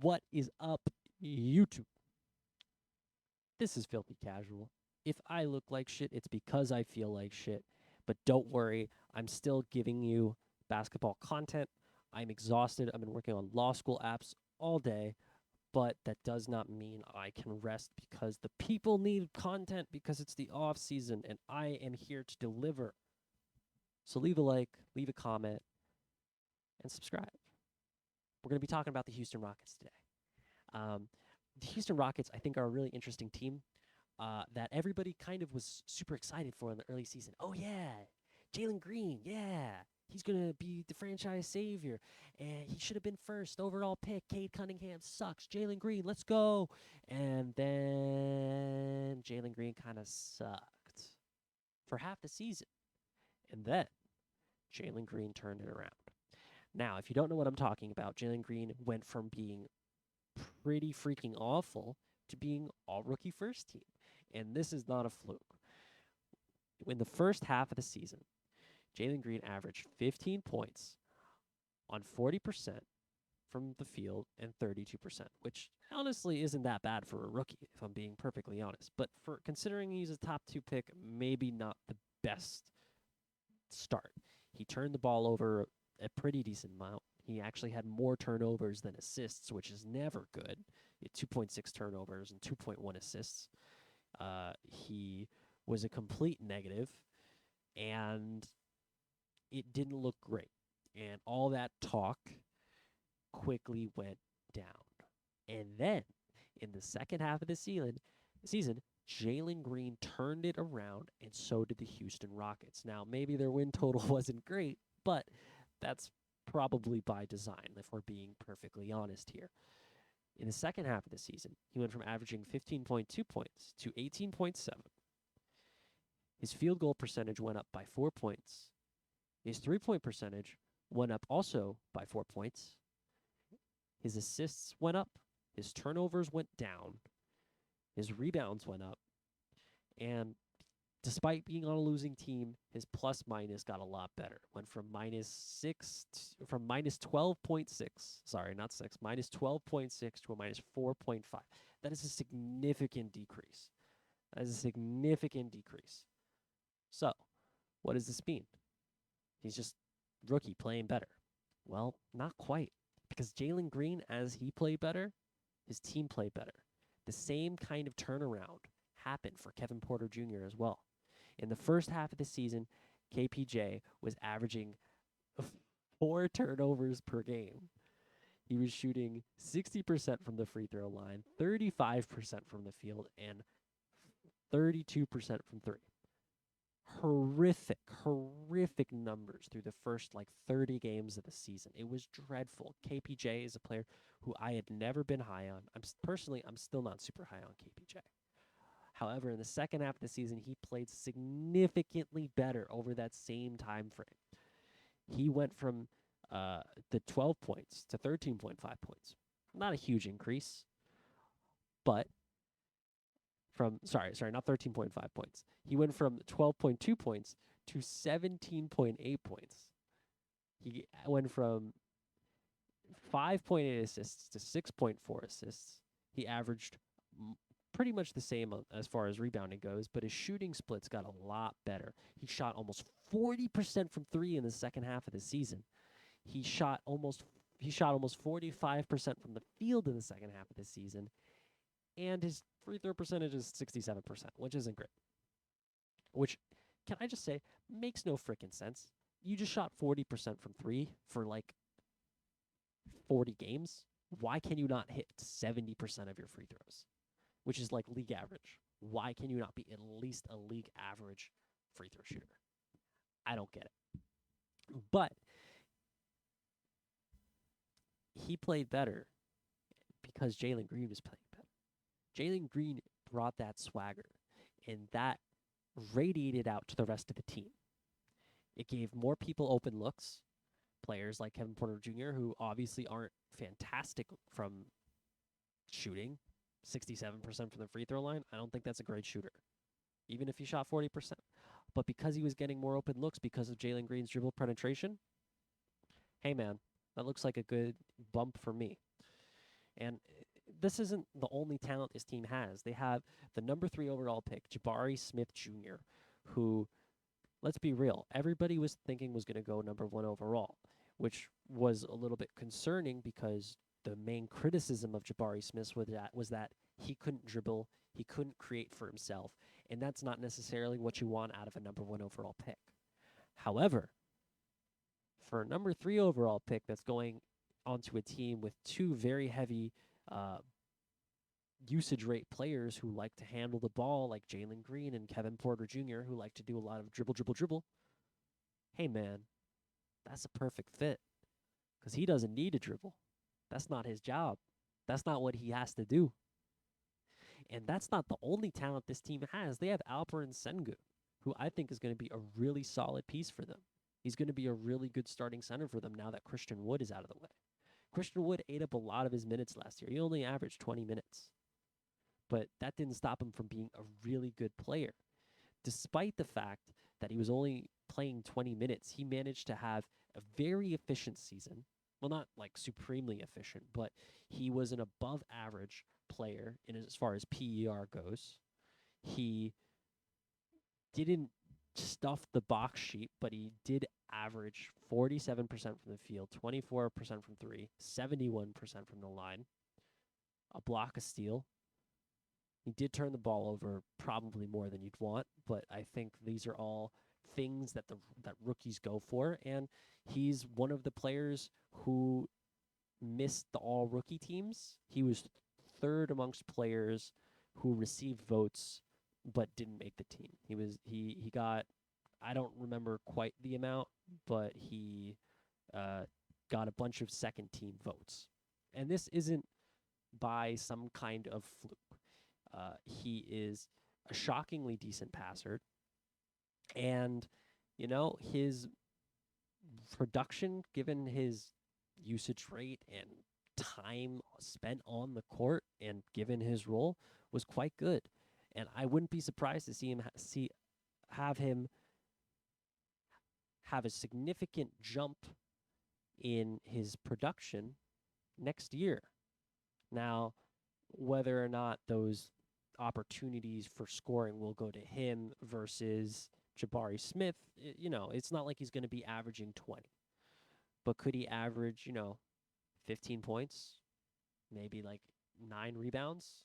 What is up, YouTube? This is Filthy Casual. If I look like shit, it's because I feel like shit. But don't worry, I'm still giving you basketball content. I'm exhausted. I've been working on law school apps all day, but that does not mean I can rest because the people need content because it's the off season and I am here to deliver. So leave a like, leave a comment, and subscribe. We're going to be talking about the Houston Rockets today. The Houston Rockets, I think, are a really interesting team that everybody kind of was super excited for in the early season. Oh, yeah, Jalen Green, yeah, he's going to be the franchise savior, and he should have been first overall pick. Cade Cunningham sucks. Jalen Green, let's go. And then Jalen Green kind of sucked for half the season. And then Jalen Green turned it around. Now, if you don't know what I'm talking about, Jalen Green went from being pretty freaking awful to being all rookie first team. And this is not a fluke. In the first half of the season, Jalen Green averaged 15 points on 40% from the field and 32%, which honestly isn't that bad for a rookie, if I'm being perfectly honest. But for considering he's a top 2 pick, maybe not the best start. He turned the ball over a pretty decent amount. He actually had more turnovers than assists, which is never good. He had 2.6 turnovers and 2.1 assists. He was a complete negative, and it didn't look great. And all that talk quickly went down. And then, in the second half of the season, Jalen Green turned it around, and so did the Houston Rockets. Now, maybe their win total wasn't great, but that's probably by design, if we're being perfectly honest here. In the second half of the season, he went from averaging 15.2 points to 18.7. His field goal percentage went up by 4 points. His three-point percentage went up also by 4 points. His assists went up. His turnovers went down. His rebounds went up. And despite being on a losing team, his plus minus got a lot better. Went from minus 12.6, sorry, not 6, minus 12.6 to a minus 4.5. That is a significant decrease. So, what does this mean? He's just rookie playing better. Well, not quite. Because Jalen Green, as he played better, his team played better. The same kind of turnaround happened for Kevin Porter Jr. as well. In the first half of the season, KPJ was averaging 4 turnovers per game. He was shooting 60% from the free throw line, 35% from the field, and 32% from three. Horrific numbers through the first 30 games of the season. It was dreadful. KPJ is a player who I had never been high on. I'm still not super high on KPJ. However, in the second half of the season, he played significantly better over that same time frame. He went from the 12 points to 13.5 points. Not a huge increase, but not 13.5 points. He went from 12.2 points to 17.8 points. He went from 5.8 assists to 6.4 assists. He averaged pretty much the same as far as rebounding goes, but his shooting splits got a lot better. He shot almost 40% from three in the second half of the season. He shot almost 45% from the field in the second half of the season, and his free throw percentage is 67%, which isn't great. Which, can I just say, makes no freaking sense. You just shot 40% from three for 40 games. Why can you not hit 70% of your free throws? Which is league average. Why can you not be at least a league average free throw shooter? I don't get it. But he played better because Jalen Green was playing better. Jalen Green brought that swagger, and that radiated out to the rest of the team. It gave more people open looks. Players like Kevin Porter Jr., who obviously aren't fantastic from shooting, 67% from the free throw line, I don't think that's a great shooter, even if he shot 40%. But because he was getting more open looks because of Jalen Green's dribble penetration, hey, man, that looks like a good bump for me. And this isn't the only talent this team has. They have the number 3 overall pick, Jabari Smith Jr., who, let's be real, everybody was thinking was going to go number 1 overall, which was a little bit concerning because the main criticism of Jabari Smith was that he couldn't dribble, he couldn't create for himself, and that's not necessarily what you want out of a number 1 overall pick. However, for a number 3 overall pick that's going onto a team with two very heavy uh, usage rate players who like to handle the ball, like Jalen Green and Kevin Porter Jr., who like to do a lot of dribble, dribble, dribble. Hey, man, that's a perfect fit because he doesn't need to dribble. That's not his job. That's not what he has to do. And that's not the only talent this team has. They have Alperen Sengun, who I think is going to be a really solid piece for them. He's going to be a really good starting center for them now that Christian Wood is out of the way. Christian Wood ate up a lot of his minutes last year. He only averaged 20 minutes. But that didn't stop him from being a really good player. Despite the fact that he was only playing 20 minutes, he managed to have a very efficient season. Well, not like supremely efficient, but he was an above average player in as far as PER goes. He didn't stuff the box sheet, but he did average 47% from the field, 24% from three, 71% from the line, a block, a steal. He did turn the ball over probably more than you'd want, but I think these are all things that that rookies go for, and he's one of the players who missed the all rookie teams. He was third amongst players who received votes but didn't make the team. He got, I don't remember quite the amount, but he got a bunch of second team votes. And this isn't by some kind of fluke. He is a shockingly decent passer. And, his production, given his usage rate and time spent on the court and given his role, was quite good. And I wouldn't be surprised to see him have a significant jump in his production next year. Now, whether or not those opportunities for scoring will go to him versus Jabari Smith, it's not like he's going to be averaging 20. But could he average, 15 points? Maybe like 9 rebounds?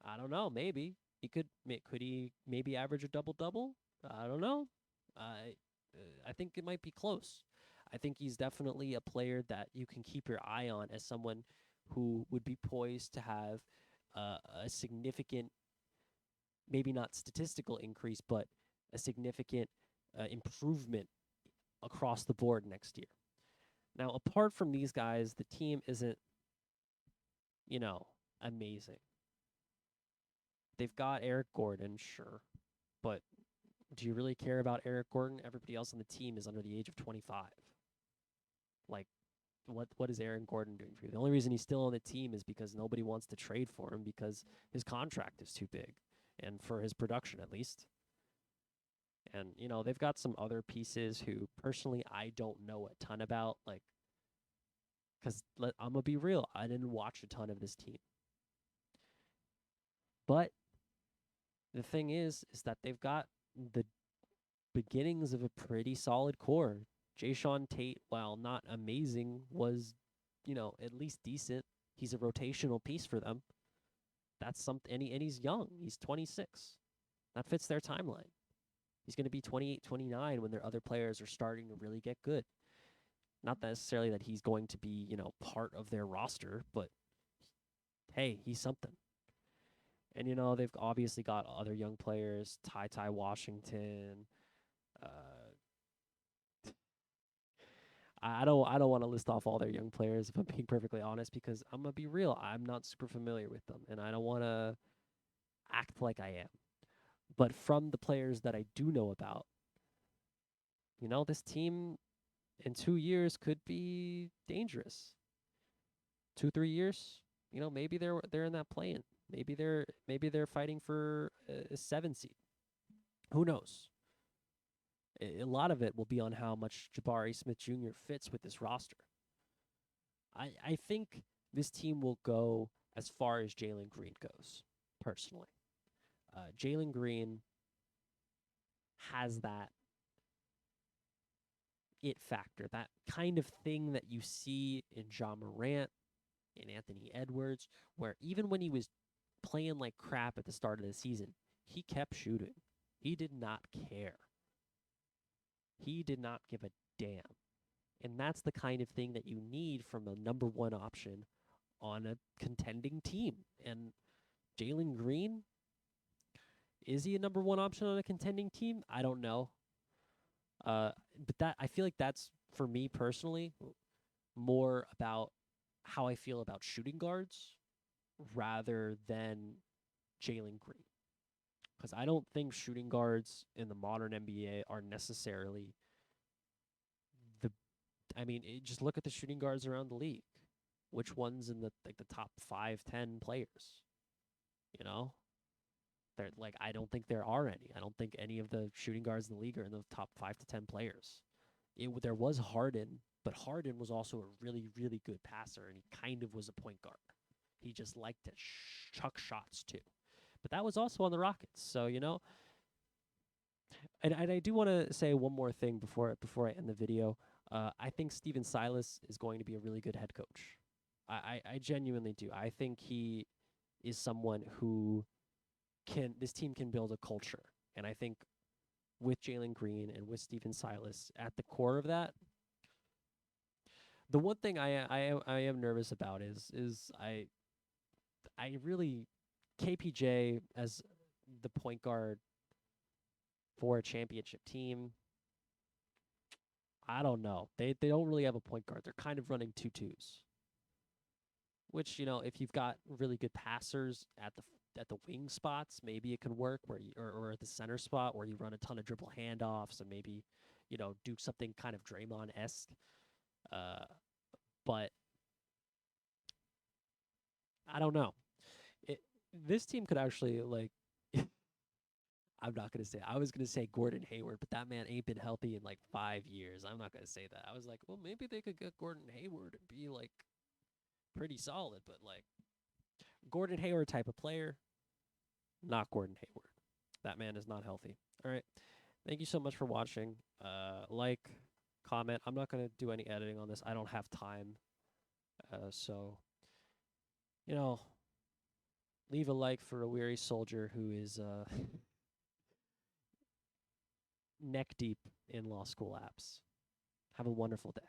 I don't know. Maybe. Could he maybe average a double-double? I don't know. I think it might be close. I think he's definitely a player that you can keep your eye on as someone who would be poised to have a significant, maybe not statistical increase, but a significant improvement across the board next year. Now, apart from these guys, the team isn't, amazing. They've got Eric Gordon, sure, but do you really care about Eric Gordon? Everybody else on the team is under the age of 25. Like, what is Aaron Gordon doing for you? The only reason he's still on the team is because nobody wants to trade for him because his contract is too big, and for his production at least. And, they've got some other pieces who, personally, I don't know a ton about, like, because I'm going to be real, I didn't watch a ton of this team. But the thing is that they've got the beginnings of a pretty solid core. Jayshawn Tate, while not amazing, was, at least decent. He's a rotational piece for them. That's something, and he's young. He's 26. That fits their timeline. He's going to be 28, 29 when their other players are starting to really get good. Not necessarily that he's going to be, part of their roster, but hey, he's something. And, they've obviously got other young players, Ty Washington. I don't want to list off all their young players, if I'm being perfectly honest, because I'm going to be real. I'm not super familiar with them, and I don't want to act like I am. But from the players that I do know about, this team in 2 years could be dangerous. 2-3 years, maybe they're in that play-in. Maybe they're fighting for a 7 seed. Who knows? A lot of it will be on how much Jabari Smith Jr. fits with this roster. I think this team will go as far as Jalen Green goes, personally. Jalen Green has that it factor, that kind of thing that you see in Ja Morant, in Anthony Edwards, where even when he was playing like crap at the start of the season, he kept shooting. He did not care. He did not give a damn. And that's the kind of thing that you need from a number one option on a contending team. And Jalen Green, is he a number one option on a contending team? I don't know. But that I feel like that's, for me personally, more about how I feel about shooting guards rather than Jalen Green. Because I don't think shooting guards in the modern NBA are necessarily the. I mean, just look at the shooting guards around the league. Which ones in the top 5-10 players? You know, they're like, I don't think there are any. I don't think any of the shooting guards in the league are in the top 5 to 10 players. There was Harden, but Harden was also a really, really good passer, and he kind of was a point guard. He just liked to chuck shots too. But that was also on the Rockets. So, and I do want to say one more thing before I end the video. I think Steven Silas is going to be a really good head coach. I genuinely do. I think he is someone who this team can build a culture. And I think with Jalen Green and with Steven Silas at the core of that, the one thing I am nervous about is I really KPJ as the point guard for a championship team. I don't know. They don't really have a point guard. They're kind of running 2-2s. Which, if you've got really good passers at the wing spots, maybe it can work where or at the center spot where you run a ton of dribble handoffs and maybe, do something kind of Draymond-esque. But I don't know. This team could actually, like, I'm not going to say, I was going to say Gordon Hayward, but that man ain't been healthy in like 5 years. I'm not going to say that. I was like, well, maybe they could get Gordon Hayward and be like pretty solid, but like Gordon Hayward type of player, not Gordon Hayward. That man is not healthy. All right. Thank you so much for watching. Like, comment. I'm not going to do any editing on this. I don't have time. So, leave a like for a weary soldier who is neck deep in law school apps. Have a wonderful day.